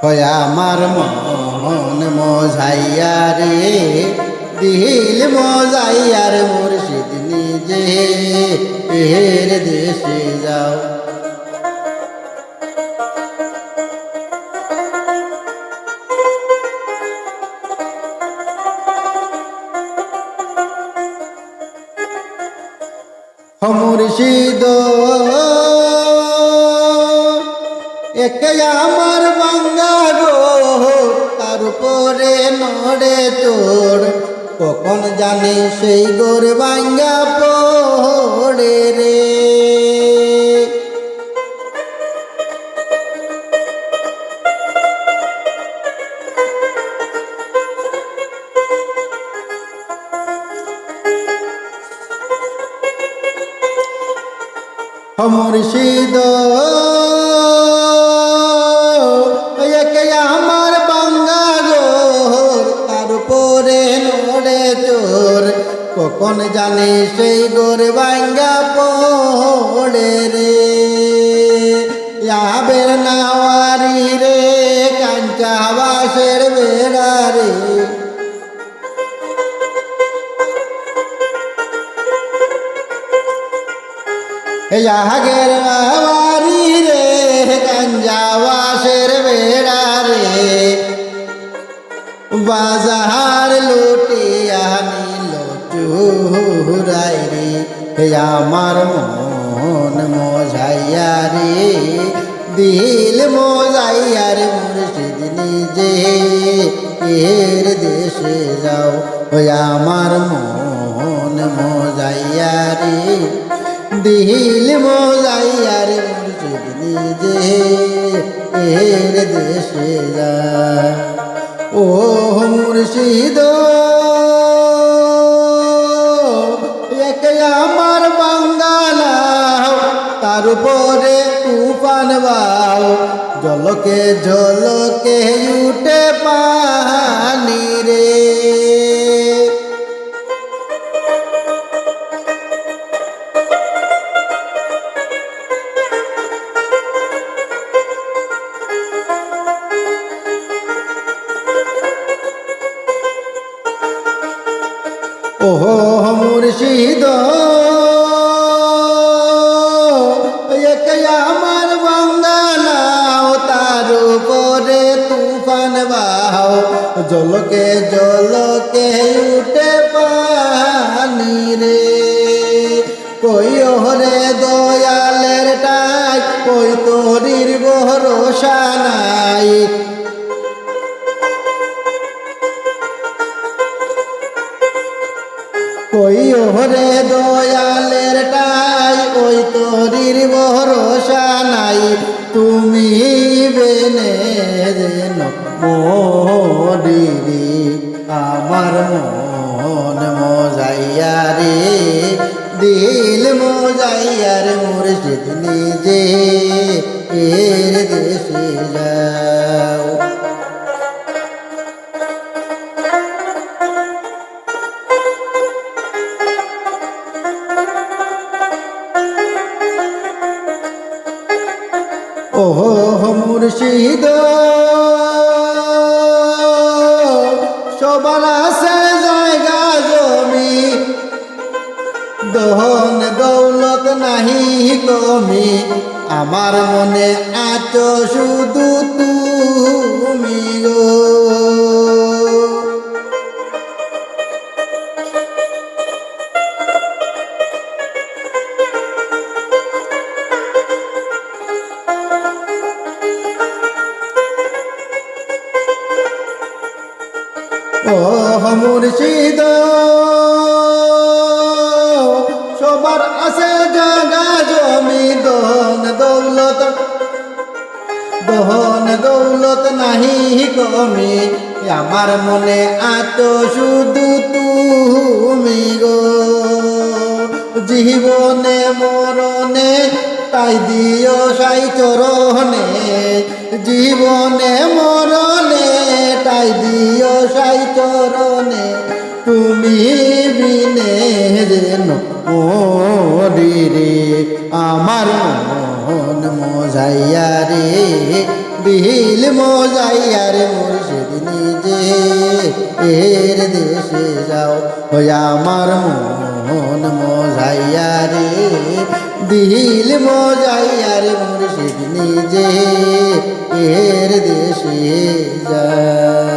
হয় আমার মন মজাইয়া রে দিল মজাইয়ার মুর্শিদ নিজে এর দেশে যাও। মুর্শিদ একে আমার বাঙ্গা গো তার উপরে নড়ে তোর কখন জানি সেই গোর বাঙ্গা পড়ে রে। মুর্শিদ একে আমার বাঙ্গা গোর তার উপরে নড়ে চোর কখন জানি সেই গোর বাঙ্গা পড়ে রে। আবের নাওয়ারি রে কাঞ্চা বাসের বেড়া রে আগের বাড়ি রে কাঞ্জা বাসের বেড়া রে বাজার লুটিয়া নিল চুরাই রে। আমার মন মজাইয়া রে দিল মজাইয়া রে মুর্শিদ নিজে এর দেশে যাও। আমার মন মজাইয়া রে দিল মজাইয়ার মুর্শিদ নিজে এর দেশে যা। ও মুর্শিদ একে আমার বাঙ্গালাও তার উপরে তুফান বাও জলকে জলকে উঠে পানি রে। ওহো মুর্শিদ একে আমার বাঙ্গালাও তার উপরে তুফান বাও জলকে জলকে উঠে পানি রে। কই ওরে দয়ালের টাই কই তোরির ভরসা নাই কই ওরে দয়ালের টাই ওই তোরির ভরসা নাই তুমি বেনে যেন মরিরি। আমার মন মজাইয়া রে দিল মজাইয়ার মুর্শিদ নিজে এর দেশে যাও। ওহো মুর্শিদ সবার আছে জায়গা জমি ধন দৌলত নাহি কমি আমার মনে আছো শুধু তুমি গো। ও মুর্শিদ সবার আছে জায়গা জমি ধন দৌলত নাহি কমি আমার মনে আছো শুধু তুমি গো। জীবনে মরণে তাই দিও সাই চরণে জীবনে মরণে তাই দিও সাই চরণে তুমি বিনে যেন মরি রে। আমার মন মজাইয়া রে দিল মজাইয়ার মুর্শিদ নিজে এর দেশে যাও ওই আমার মন মজাইয়া রে দিল মজাইয়ার মুর্শিদ নিজে এর দেশে যাও।